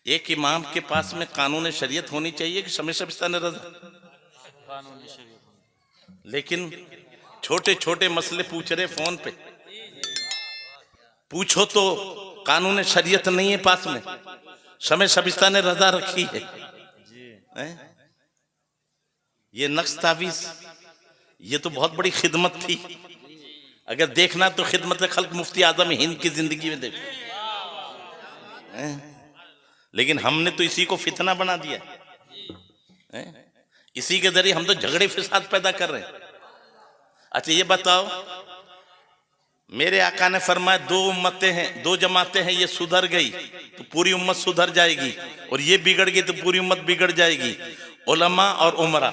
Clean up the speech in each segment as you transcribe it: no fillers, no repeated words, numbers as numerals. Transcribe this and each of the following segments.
एक इमाम के पास में कानून शरीयत होनी चाहिए कि समय शबिस्तान रजा, कानून शरीयत। लेकिन छोटे छोटे मसले पूछ रहे फोन पे, पूछो तो कानून शरीयत नहीं है पास में, समय शबिस्तान रजा रखी है। ये नक्श तावीज, ये तो बहुत बड़ी खिदमत थी। अगर देखना तो खिदमत खल्क मुफ्ती आजम हिंद की जिंदगी में देखो, लेकिन हमने तो इसी को फितना बना दिया है? इसी के जरिए हम तो झगड़े फिसाद पैदा कर रहे हैं। अच्छा ये बताओ, मेरे आका ने फरमाया दो उम्मतें हैं, दो जमातें हैं, ये सुधर गई तो पूरी उम्मत सुधर जाएगी, और ये बिगड़ गई तो पूरी उम्मत बिगड़ जाएगी, उलमा और उमरा।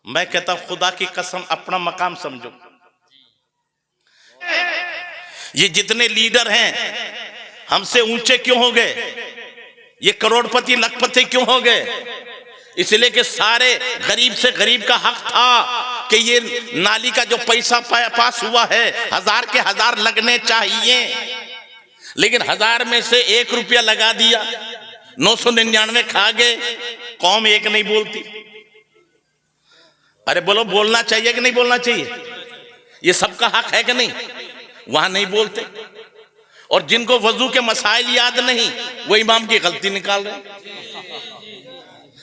मैं कहता हूं खुदा की कसम अपना मकाम समझो, ये जितने लीडर हैं हमसे ऊंचे क्यों हो गए, ये करोड़पति लखपति क्यों हो गए? इसलिए कि सारे गरीब से गरीब का हक था कि ये नाली का जो पैसा पास हुआ है 1000 के 1000 लगने चाहिए, लेकिन 1000 में से 1 रुपया लगा दिया, 999 खा गए, कौम एक नहीं बोलती। अरे बोलो, बोलना चाहिए कि नहीं बोलना चाहिए? ये सबका हक है कि नहीं? वहां नहीं बोलते, और जिनको वजू के मसाइल याद नहीं वो इमाम की गलती निकाल रहे।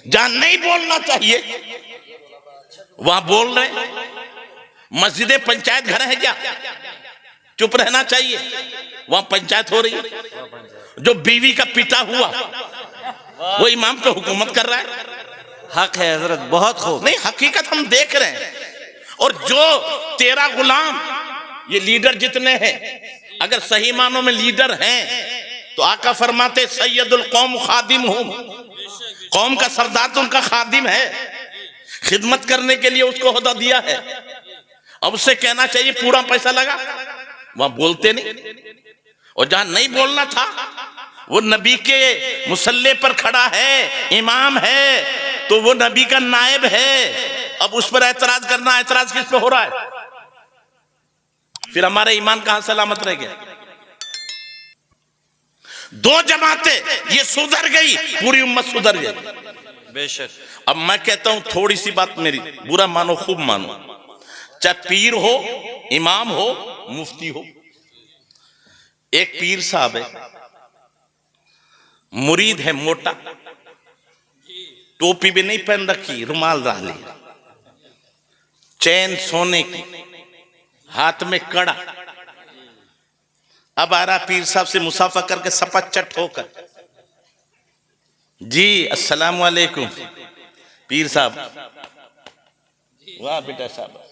जहां नहीं बोलना चाहिए वहां बोल रहे। मस्जिद पंचायत घर है क्या? चुप रहना चाहिए, वहां पंचायत हो रही है। जो बीवी का पिता हुआ वो इमाम पे हुकूमत कर रहा है। हक है हजरत, बहुत खूब। नहीं, हकीकत हम देख रहे हैं। और जो तेरा गुलाम, ये लीडर जितने हैं, अगर सही मानों में लीडर हैं तो आका फरमाते सैयदुल कौम खादिम हूं, कौम का सरदार तो उनका खादिम है, खिदमत करने के लिए उसको ओहदा दिया है। अब उससे कहना चाहिए पूरा पैसा लगा, वहां बोलते नहीं। और जहां नहीं बोलना था वो नबी के मुसल्ले पर खड़ा है, इमाम है, तो वो नबी का नायब है। अब उस पर एतराज करना, एतराज किस पे हो रहा है? फिर हमारा ईमान कहां सलामत रह गया? दो जमातें ये सुधर गई, पूरी उम्मत सुधर गई। बेशक। अब मैं कहता हूं थोड़ी सी बात मेरी, बुरा मानो खूब मानो, चाहे पीर हो, इमाम हो, मुफ्ती हो। एक पीर साहब है, मुरीद है मोटा, टोपी भी नहीं पहन रखी, रुमाल डाली, चैन सोने की, हाथ में कड़ा। अब आ रहा पीर साहब से मुसाफा करके सपच्चट होकर, जी अस्सलाम वालेकुम। पीर साहब, वाह बेटा साहब।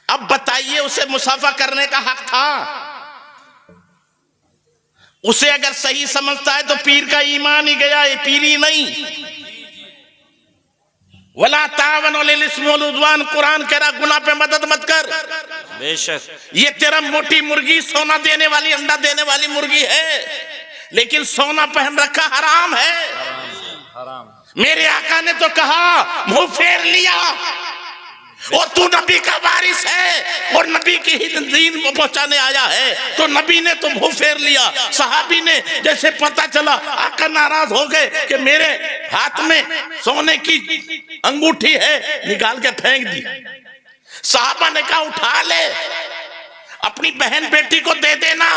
अब बताइए, उसे मुसाफा करने का हक था। उसे अगर सही समझता है तो पीर का ईमान ही गया है, पीर ही नहीं। वला तावन अलिल इस्म वल उद्वान, कुरान कह रहा गुनाह पे मदद मत कर। बेशक। ये तेरा मोटी मुर्गी, सोना देने वाली, अंडा देने वाली मुर्गी है, लेकिन सोना पहन रखा हराम है। हराम। मेरे आका ने तो कहा मुंह फेर लिया, और तू नबी का वारिस है और नबी की ही दीन को पहुंचाने आया है, तो नबी ने तो मुंह फेर लिया। सहाबी ने जैसे पता चला, आका नाराज हो गए कि मेरे हाथ में सोने की अंगूठी है, निकाल के फेंक दी। साहबा ने कहा उठा ले, अपनी बहन बेटी को दे देना।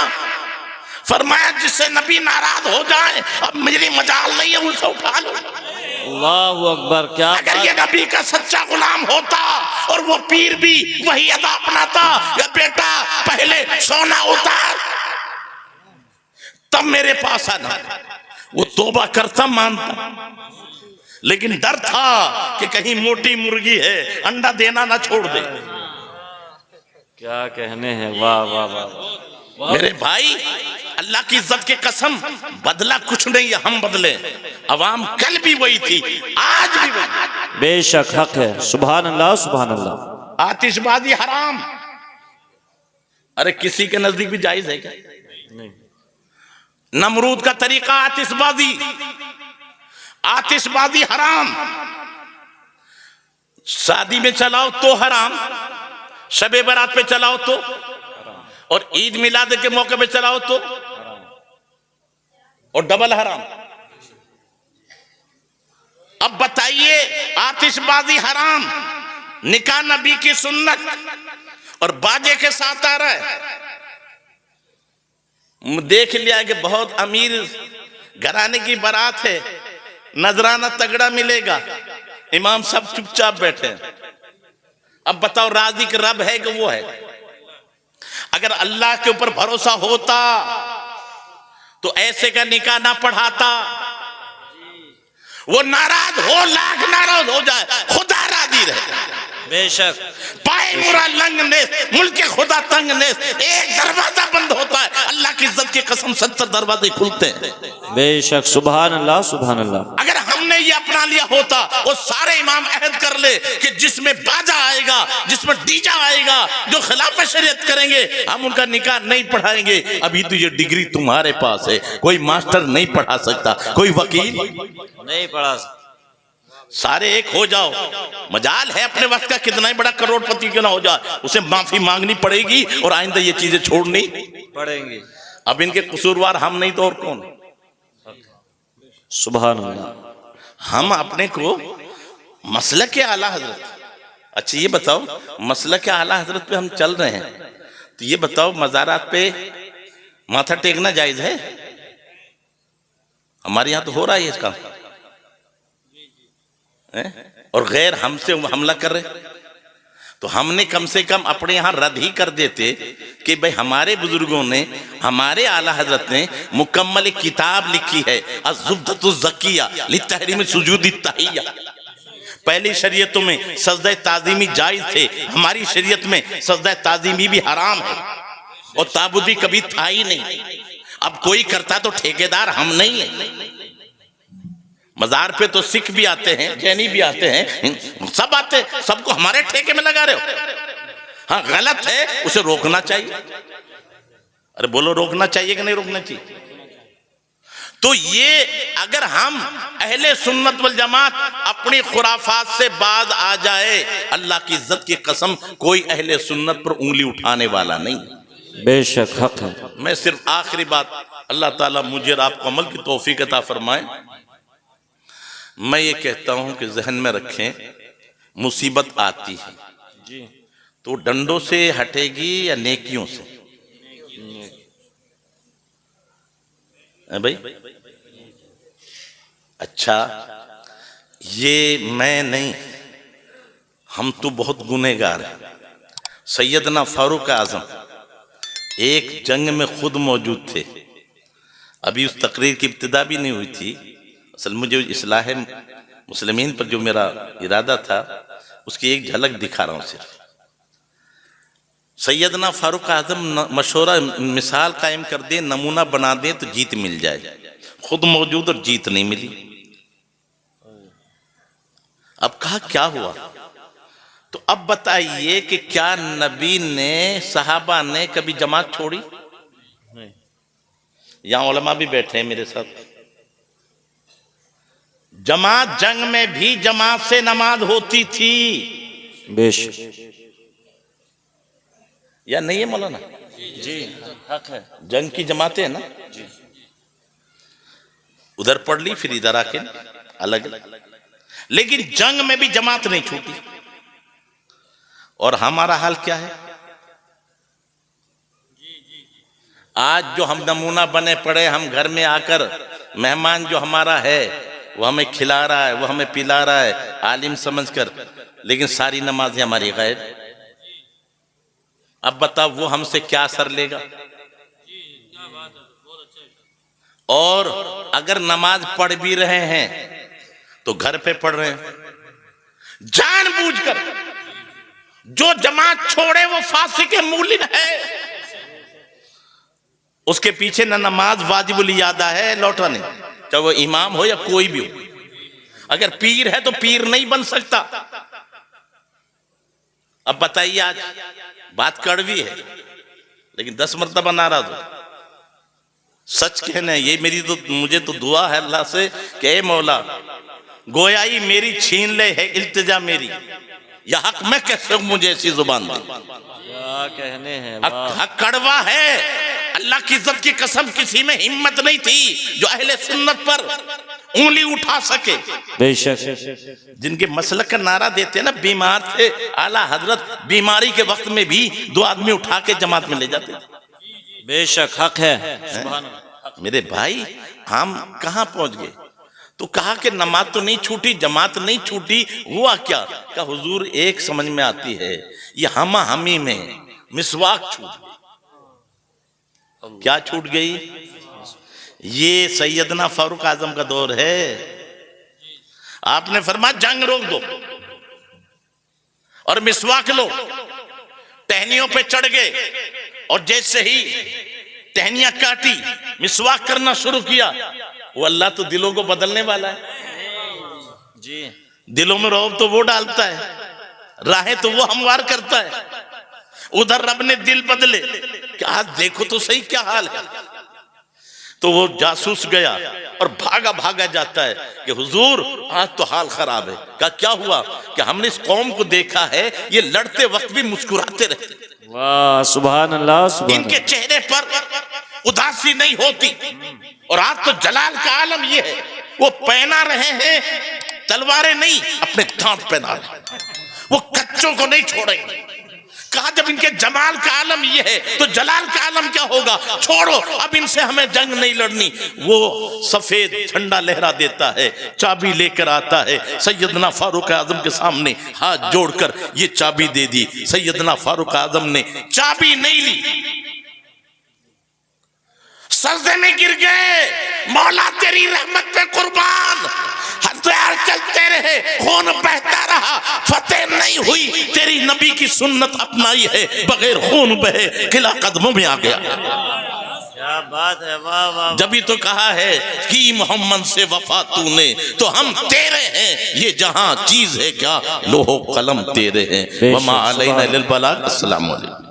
फरमाया जिससे नबी नाराज हो जाए, अब मेरी मजाल नहीं है, उनसे उठा लो। अल्लाहु अकबर। क्या अगर ये नबी का सच्चा गुलाम होता और वो पीर भी वही अदा अपनाता, या बेटा पहले सोना उतार तब मेरे पास आना, वो तौबा करता, मानता। लेकिन डर था कि कहीं मोटी मुर्गी है, अंडा देना ना छोड़ दे। क्या कहने हैं, वाह वाह वाह। मेरे भाई, अल्लाह की इज्जत की कसम, बदला कुछ नहीं है, हम बदले। अवाम कल भी वही थी, आज भी वही। बेशक हक है, सुभान अल्लाह सुभान अल्लाह। आतिशबाजी हराम। अरे किसी के नजदीक भी जायज है क्या? नहीं। नमरूद का तरीका आतिशबाजी, आतिशबाजी हराम। शादी में चलाओ तो हराम, शबे बारात पे चलाओ तो, और ईद मिलाद के मौके पे चलाओ तो, और डबल हराम। अब बताइए, आतिशबाजी हराम, निकाह नबी की सुन्नत, और बाजे के साथ आ रहा है। देख लिया कि बहुत अमीर घराने की बारात है, नजराना तगड़ा मिलेगा, इमाम सब चुपचाप बैठे हैं। अब बताओ, राज़िक रब है कि वो है? अगर अल्लाह के ऊपर भरोसा होता तो ऐसे का निकाह ना पढ़ाता। वो नाराज हो, लाख नाराज हो जाए, खुदा राजी रहे। बेशक। पाए मुरा लंग नेस, मुल्क खुदा तंग नेस, एक दरवाजा बंद होता है, अल्लाह की इज्जत की कसम 70 दरवाजे खुलते हैं। बेशक। सुभान अल्लाह, सुभान अल्लाह। अगर हमने ये अपना लिया होता, वो सारे इमाम अहद कर ले कि जिसमें बाजा आएगा, जिसमें डीजा आएगा, जो खिलाफ शरीयत करेंगे, हम उनका निकाह नहीं पढ़ाएंगे। अभी तो ये डिग्री तुम्हारे पास है, कोई मास्टर नहीं पढ़ा सकता, कोई वकील नहीं पढ़ा सकता। सारे एक हो जाओ, मजाल है अपने वक्त का, कितना ही बड़ा करोड़पति क्यों ना हो जाए, उसे माफी मांगनी पड़ेगी और आइंदा ये चीजें छोड़नी पड़ेंगी। अब इनके कसूरवार हम नहीं तो और कौन? सुभान अल्लाह। हम अपने को मसलक के आला हजरत, अच्छा ये बताओ, मसलक के आला हजरत पे हम चल रहे हैं, तो ये बताओ, मज़ारात पे माथा टेकना जायज है? हमारे यहाँ तो हो रहा है इसका, और गैर हमसे हमला कर रहे, तो हमने कम से कम अपने यहाँ रद्द ही कर देते कि भाई हमारे बुजुर्गों ने, हमारे आला हजरत ने मुकम्मल किताब लिखी है, अज़्ज़ुब्दतुज़ ज़किया लितहरीम सुजूद तहिया। पहली शरीयतों में सजदा ताज़ीमी जायज थे, हमारी शरीयत में सजदा ताज़ीमी भी हराम है, और ताबूदी कभी था ही नहीं। अब कोई करता तो ठेकेदार हम नहीं है। मजार पे तो सिख भी आते हैं, जैनी भी आते हैं, सब आते, सबको हमारे ठेके में लगा रहे हो। हाँ, गलत है, उसे रोकना चाहिए। अरे बोलो, रोकना चाहिए कि नहीं रोकना चाहिए? तो ये अगर हम अहले सुन्नत वल जमात अपनी खुराफात से बाज आ जाए, अल्लाह की इज्जत की कसम, कोई अहले सुन्नत पर उंगली उठाने वाला नहीं। बेशक हक है। मैं सिर्फ आखिरी बात, अल्लाह ताला मुझे और आपको अमल की तौफीक अता फरमाए। मैं ये कहता हूं कि जहन में रखें, मुसीबत आती है जी, तो डंडों से हटेगी या नेकियों से? भाई अच्छा, ये मैं नहीं, हम तो बहुत गुनहगार हैं। सैयदना फारूक आजम एक जंग में खुद मौजूद थे, अभी उस तकरीर की इब्तिदा भी नहीं हुई थी। असल मुझे इस्लाह मुस्लिमीन पर जो मेरा इरादा था, उसकी एक झलक दिखा रहा हूँ सिर्फ। सैयदना फारूक आजम मशवरा, मिसाल कायम कर दे, नमूना बना दे तो जीत मिल जाए। खुद मौजूद और जीत नहीं मिली। अब कहा क्या हुआ? तो अब बताइए कि क्या नबी ने, सहाबा ने कभी जमात छोड़ी? यहां उलमा भी बैठे हैं मेरे साथ। जमात, जंग में भी जमात से नमाज होती थी, बेशक। या नहीं है मौलाना? जी, हक है। जंग की जमातें है ना, उधर पढ़ ली, फिर इधर आके अलग, लेकिन जंग में भी जमात नहीं छूटी। और हमारा हाल क्या है आज? जो हम नमूना बने पड़े, हम घर में आकर, मेहमान जो हमारा है वो हमें खिला रहा है, वो हमें पिला रहा है आलिम समझकर, लेकिन सारी नमाजें हमारी गैर। अब बताओ वो हमसे क्या असर लेगा? और अगर नमाज पढ़ भी रहे हैं तो घर पे पढ़ रहे हैं जानबूझकर। जो जमात छोड़े वो फासिक मूलिन है, उसके पीछे न नमाज वाजिबुल यादा है, लौटा नहीं, चाहे वो इमाम हो या कोई भी हो। अगर पीर है तो पीर नहीं बन सकता। अब बताइए, आज बात कड़वी है लेकिन 10 मरतबा नाराज हो। सच कहना है, ये मेरी तो, मुझे तो दुआ है अल्लाह से कि ए मौला, गोयाई मेरी छीन ले, है इल्तिजा मेरी, या हक मैं कैसे मुझे ऐसी जुबान दे। क्या कहने हैं, हक कड़वा है, अल्लाह की इज्जत की कसम किसी में हिम्मत नहीं थी जो अहले सुन्नत पर उंगली उठा सके। बेशक जिनके मसलक का नारा देते हैं ना, बीमार थे आला हजरत, बीमारी के वक्त में भी 2 आदमी उठा के जमात में ले जाते थे। बेशक हक है। मेरे भाई हम कहां पहुंच गए? तो कहा कि नमाज तो नहीं छूटी, जमात नहीं छूटी, हुआ क्या? का हुजूर एक समझ में आती है, ये हमा हमी में मिसवाक छूट गई। क्या छूट गई? ये सैयदना फारूक आजम का दौर है। आपने फरमाया जंग रोक दो और मिसवाक लो। टहनियों पे चढ़ गए और जैसे ही टहनियां काटी, मिसवाक करना शुरू किया। वो अल्लाह तो दिलों को बदलने वाला है जी। दिलों में रौब तो वो डालता है, राहें तो वो हमवार करता है। उधर रब ने दिल बदले कि आज देखो तो सही क्या हाल है। तो वो जासूस गया और भागा भागा जाता है कि हुजूर आज तो हाल खराब है। क्या हुआ? कि हमने इस कौम को देखा है, ये लड़ते वक्त भी मुस्कुराते रहते, वाह सुभान अल्लाह, सुभान इनके चेहरे पर उदासी नहीं होती। और आज तो जलाल का आलम ये है, वो पहना रहे हैं तलवारें नहीं, अपने दांत पहना रहे हैं, वो कच्चों को नहीं छोड़ेंगे। कहा जब इनके जमाल का आलम ये है तो जलाल का आलम क्या होगा? छोड़ो, अब इनसे हमें जंग नहीं लड़नी। वो सफेद झंडा लहरा देता है, चाबी लेकर आता है, सैयदना फारूक आजम के सामने हाथ जोड़कर ये चाबी दे दी। सैयदना फारूक आजम ने चाबी नहीं ली, सजदे में गिर गए। मौला तेरी रहमत पे कुर्बान, हथियार चलते रहे, खून बहता रहा, फतेह नहीं हुई। तेरी नबी की सुन्नत अपनाई है, बगैर खून बहे किला कदमों में आ गया। क्या बात है, वाह वाह। जब ही तो कहा है कि मोहम्मद से वफा तूने, तो हम तेरे हैं, ये जहां चीज है क्या, लोहो कलम तेरे हैं। वमा अलैना इल्लल बलाग। अस्सलाम वालेकुम।